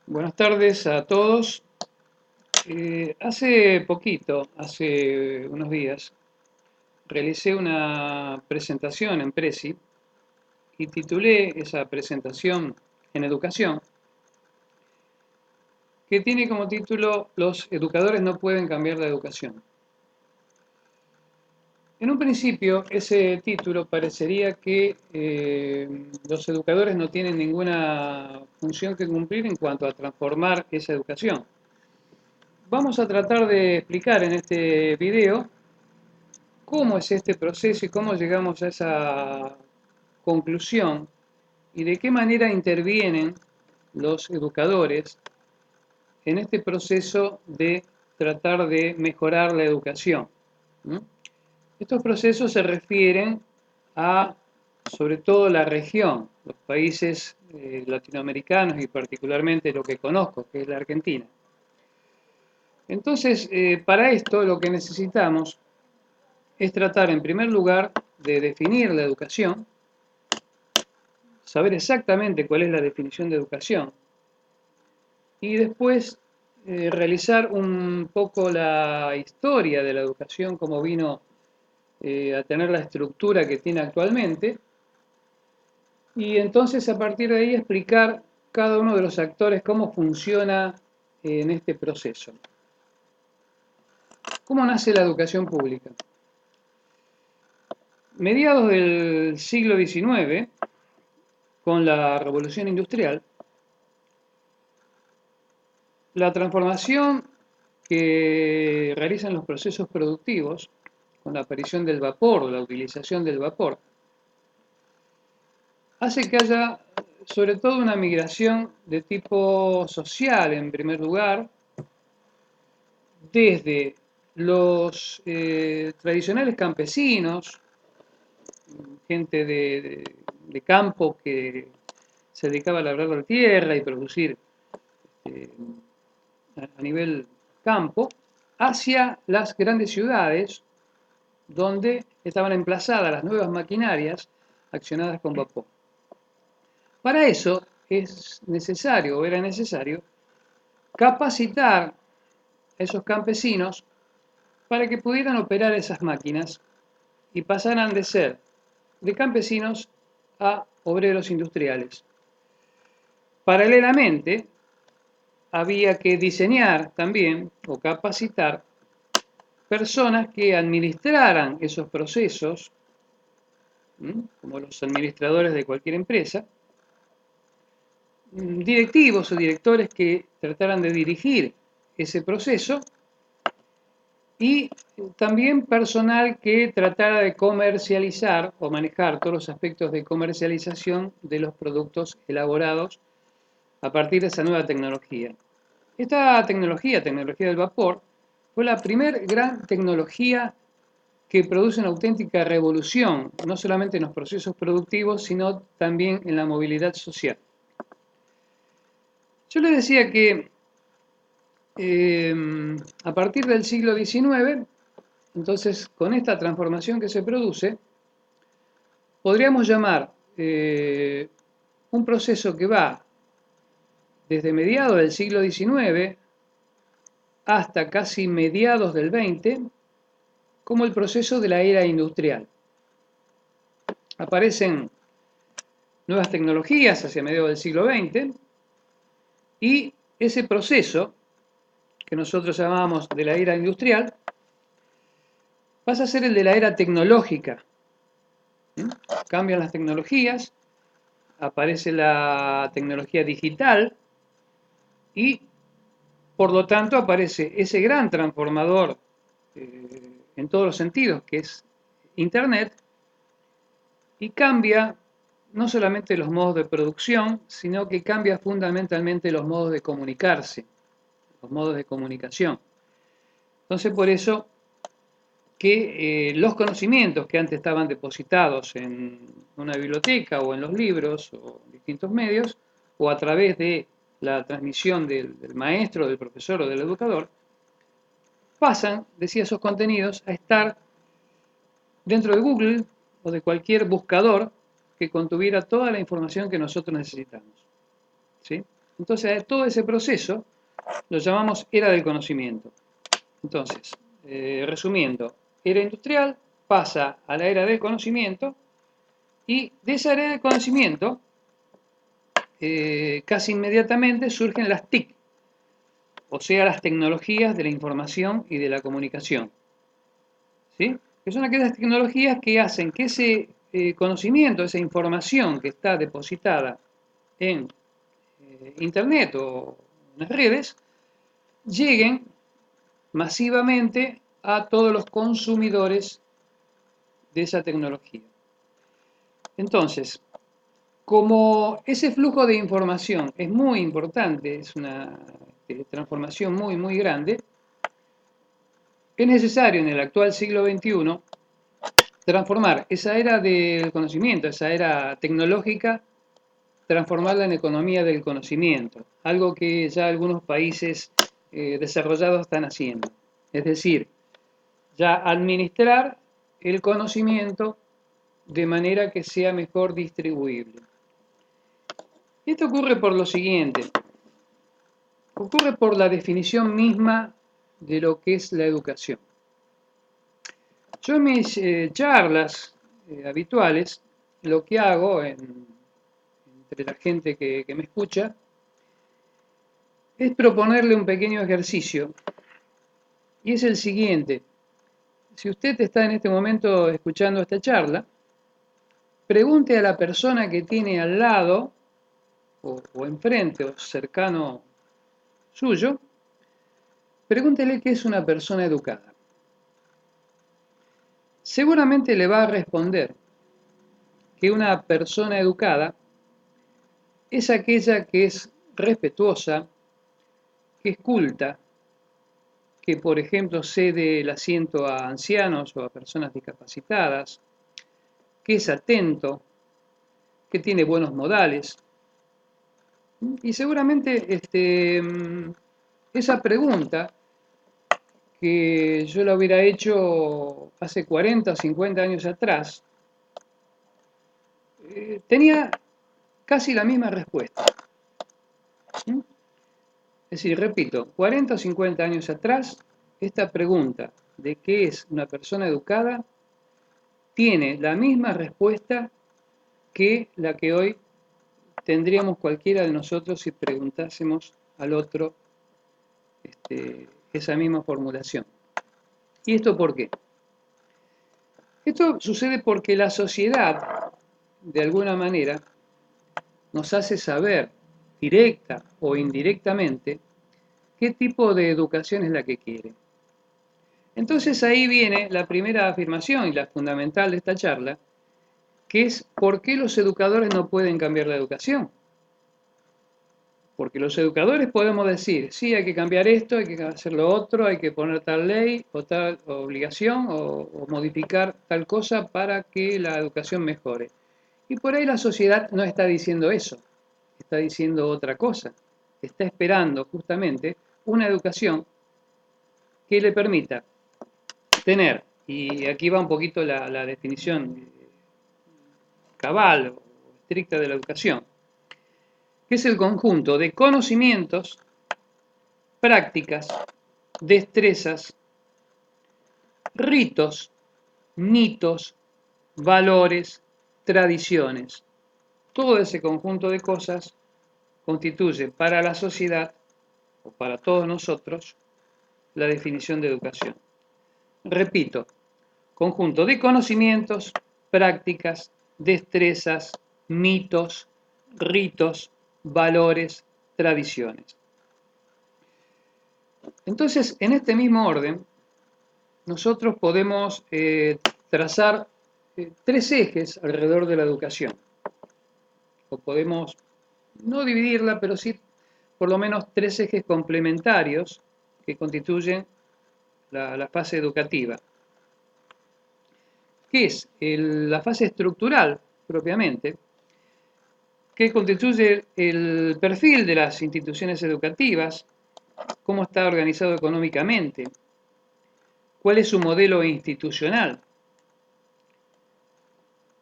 Buenas tardes a todos. Hace poquito, hace unos días, realicé una presentación en Prezi y titulé esa presentación en educación, que tiene como título "Los educadores no pueden cambiar la educación". En un principio, ese título parecería que los educadores no tienen ninguna función que cumplir en cuanto a transformar esa educación. Vamos a tratar de explicar en este video cómo es este proceso y cómo llegamos a esa conclusión y de qué manera intervienen los educadores en este proceso de tratar de mejorar la educación. Estos procesos se refieren a, sobre todo, la región, los países latinoamericanos y particularmente lo que conozco, que es la Argentina. Entonces, para esto lo que necesitamos es tratar, en primer lugar, de definir la educación, saber exactamente cuál es la definición de educación y después realizar un poco la historia de la educación, cómo vino a tener la estructura que tiene actualmente, y entonces a partir de ahí explicar cada uno de los actores cómo funciona en este proceso. ¿Cómo nace la educación pública? Mediados del siglo XIX, con la Revolución Industrial, la transformación que realizan los procesos productivos, con la aparición del vapor, la utilización del vapor, hace que haya sobre todo una migración de tipo social, en primer lugar, desde los tradicionales campesinos, gente de campo que se dedicaba a labrar la tierra y producir a nivel campo, hacia las grandes ciudades donde estaban emplazadas las nuevas maquinarias accionadas con vapor. Para eso es necesario, o era necesario, capacitar a esos campesinos para que pudieran operar esas máquinas y pasaran de ser de campesinos a obreros industriales. Paralelamente, había que diseñar también o capacitar personas que administraran esos procesos, como los administradores de cualquier empresa, directivos o directores que trataran de dirigir ese proceso y también personal que tratara de comercializar o manejar todos los aspectos de comercialización de los productos elaborados a partir de esa nueva tecnología. Esta tecnología del vapor, fue la primera gran tecnología que produce una auténtica revolución, no solamente en los procesos productivos, sino también en la movilidad social. Yo les decía que a partir del siglo XIX, entonces con esta transformación que se produce, podríamos llamar un proceso que va desde mediados del siglo XIX hasta casi mediados del XX, como el proceso de la era industrial. Aparecen nuevas tecnologías hacia mediados del siglo XX y ese proceso, que nosotros llamamos de la era industrial, pasa a ser el de la era tecnológica. Cambian las tecnologías, aparece la tecnología digital y, por lo tanto, aparece ese gran transformador en todos los sentidos, que es Internet, y cambia no solamente los modos de producción, sino que cambia fundamentalmente los modos de comunicarse, los modos de comunicación. Entonces, por eso que los conocimientos que antes estaban depositados en una biblioteca o en los libros o distintos medios, o a través de la transmisión del maestro, del profesor o del educador, pasan, decía, esos contenidos a estar dentro de Google o de cualquier buscador que contuviera toda la información que nosotros necesitamos. ¿Sí? Entonces, todo ese proceso lo llamamos era del conocimiento. Entonces, resumiendo, era industrial pasa a la era del conocimiento y de esa era del conocimiento casi inmediatamente surgen las TIC, o sea, las tecnologías de la información y de la comunicación. ¿Sí? Que son aquellas tecnologías que hacen que ese conocimiento, esa información que está depositada en Internet o en las redes, lleguen masivamente a todos los consumidores de esa tecnología. Entonces, como ese flujo de información es muy importante, es una transformación muy, muy grande, es necesario en el actual siglo XXI transformar esa era del conocimiento, esa era tecnológica, transformarla en economía del conocimiento, algo que ya algunos países desarrollados están haciendo. Es decir, ya administrar el conocimiento de manera que sea mejor distribuible. Esto ocurre por lo siguiente, ocurre por la definición misma de lo que es la educación. Yo en mis charlas habituales, lo que hago entre la gente que me escucha, es proponerle un pequeño ejercicio, y es el siguiente. Si usted está en este momento escuchando esta charla, pregunte a la persona que tiene al lado, o enfrente, o cercano suyo, pregúntele qué es una persona educada. Seguramente le va a responder que una persona educada es aquella que es respetuosa, que es culta, que por ejemplo cede el asiento a ancianos o a personas discapacitadas, que es atento, que tiene buenos modales. Y seguramente esa pregunta que yo la hubiera hecho hace 40 o 50 años atrás, tenía casi la misma respuesta. Es decir, repito, 40 o 50 años atrás, esta pregunta de qué es una persona educada tiene la misma respuesta que la que hoy tendríamos cualquiera de nosotros si preguntásemos al otro esa misma formulación. ¿Y esto por qué? Esto sucede porque la sociedad, de alguna manera, nos hace saber, directa o indirectamente, qué tipo de educación es la que quiere. Entonces ahí viene la primera afirmación y la fundamental de esta charla, que es ¿por qué los educadores no pueden cambiar la educación? Porque los educadores podemos decir, sí, hay que cambiar esto, hay que hacer lo otro, hay que poner tal ley o tal obligación o modificar tal cosa para que la educación mejore. Y por ahí la sociedad no está diciendo eso, está diciendo otra cosa. Está esperando justamente una educación que le permita tener, y aquí va un poquito la definición cabal o estricta de la educación, que es el conjunto de conocimientos, prácticas, destrezas, ritos, mitos, valores, tradiciones. Todo ese conjunto de cosas constituye para la sociedad, o para todos nosotros, la definición de educación. Repito, conjunto de conocimientos, prácticas, destrezas, mitos, ritos, valores, tradiciones. Entonces, en este mismo orden, nosotros podemos trazar tres ejes alrededor de la educación. O podemos no dividirla, pero sí por lo menos tres ejes complementarios que constituyen la fase educativa. ¿Qué es? La fase estructural, propiamente, que constituye el perfil de las instituciones educativas, cómo está organizado económicamente, cuál es su modelo institucional,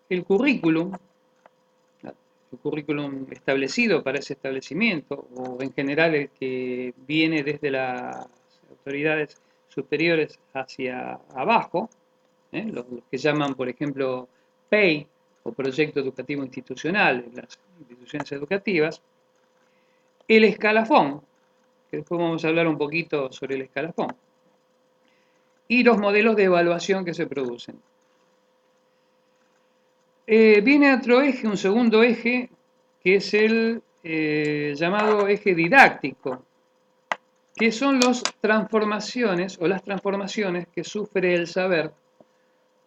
el currículum, su currículum establecido para ese establecimiento, o en general el que viene desde las autoridades superiores hacia abajo, los que llaman, por ejemplo, PEI, o Proyecto Educativo Institucional en las instituciones educativas, el escalafón, que después vamos a hablar un poquito sobre el escalafón, y los modelos de evaluación que se producen. Viene otro eje, un segundo eje, que es el llamado eje didáctico, que son las transformaciones que sufre el saber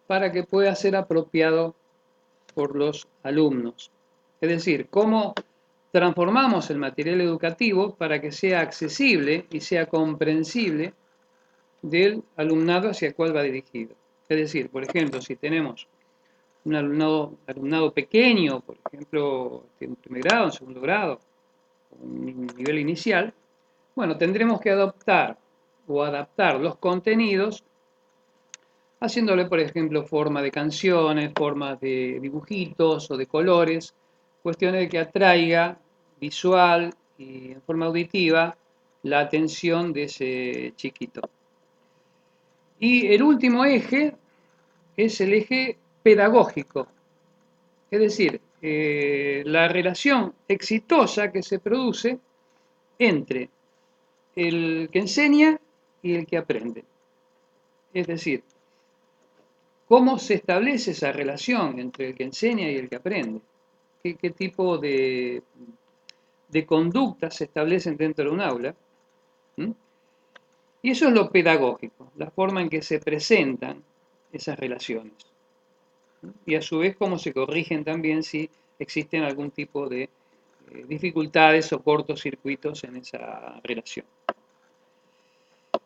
para que pueda ser apropiado por los alumnos. Es decir, cómo transformamos el material educativo para que sea accesible y sea comprensible del alumnado hacia el cual va dirigido. Es decir, por ejemplo, si tenemos un alumnado pequeño, por ejemplo, en primer grado, en segundo grado, un nivel inicial, bueno, tendremos que adaptar los contenidos haciéndole, por ejemplo, forma de canciones, formas de dibujitos o de colores, cuestiones de que atraiga visual y en forma auditiva la atención de ese chiquito. Y el último eje es el eje pedagógico, es decir, la relación exitosa que se produce entre el que enseña y el que aprende. Es decir, ¿cómo se establece esa relación entre el que enseña y el que aprende? ¿Qué tipo de conductas se establecen dentro de un aula? ¿Mm? Y eso es lo pedagógico, la forma en que se presentan esas relaciones. Y a su vez cómo se corrigen también si existen algún tipo de dificultades o cortocircuitos en esa relación.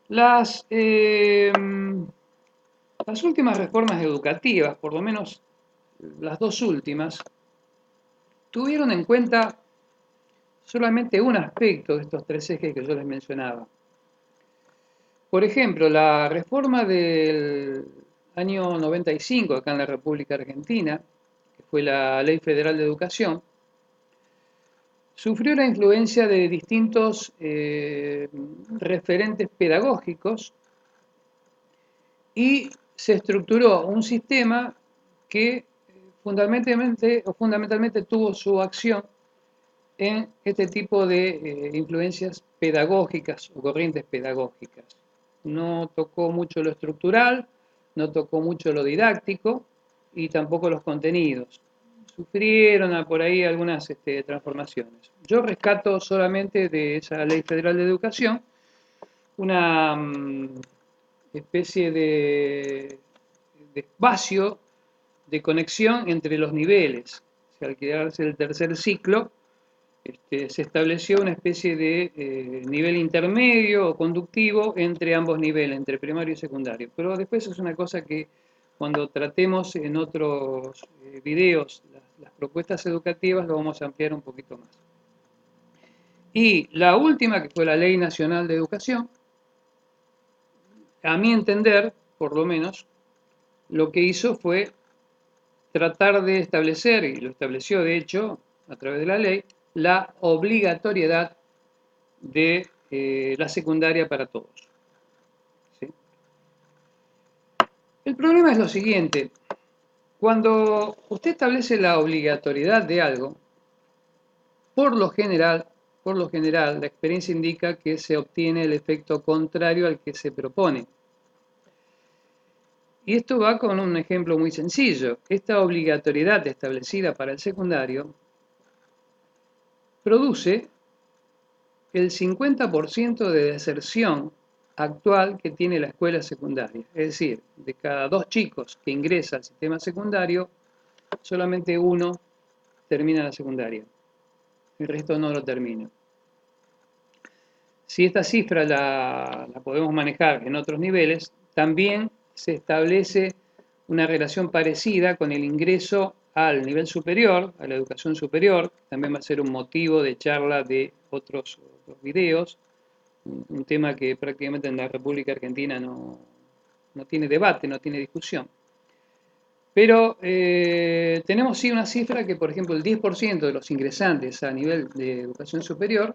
Las últimas reformas educativas, por lo menos las dos últimas, tuvieron en cuenta solamente un aspecto de estos tres ejes que yo les mencionaba. Por ejemplo, la reforma del año 95 acá en la República Argentina, que fue la Ley Federal de Educación, sufrió la influencia de distintos referentes pedagógicos y se estructuró un sistema que fundamentalmente tuvo su acción en este tipo de influencias pedagógicas o corrientes pedagógicas. No tocó mucho lo estructural, no tocó mucho lo didáctico y tampoco los contenidos. Sufrieron por ahí algunas transformaciones. Yo rescato solamente de esa Ley Federal de Educación una especie de espacio de conexión entre los niveles. O sea, al quedarse el tercer ciclo, se estableció una especie de nivel intermedio o conductivo entre ambos niveles, entre primario y secundario. Pero después es una cosa que cuando tratemos en otros videos las propuestas educativas lo vamos a ampliar un poquito más. Y la última, que fue la Ley Nacional de Educación, a mi entender, por lo menos, lo que hizo fue tratar de establecer, y lo estableció de hecho a través de la ley, la obligatoriedad de la secundaria para todos. ¿Sí? El problema es lo siguiente, cuando usted establece la obligatoriedad de algo, por lo general, la experiencia indica que se obtiene el efecto contrario al que se propone. Y esto va con un ejemplo muy sencillo. Esta obligatoriedad establecida para el secundario produce el 50% de deserción actual que tiene la escuela secundaria. Es decir, de cada 2 chicos que ingresa al sistema secundario, solamente 1 termina la secundaria. El resto no lo termina. Si esta cifra la podemos manejar en otros niveles, también se establece una relación parecida con el ingreso al nivel superior, a la educación superior. También va a ser un motivo de charla de otros videos, un tema que prácticamente en la República Argentina no tiene debate, no tiene discusión. Pero tenemos sí una cifra que, por ejemplo, el 10% de los ingresantes a nivel de educación superior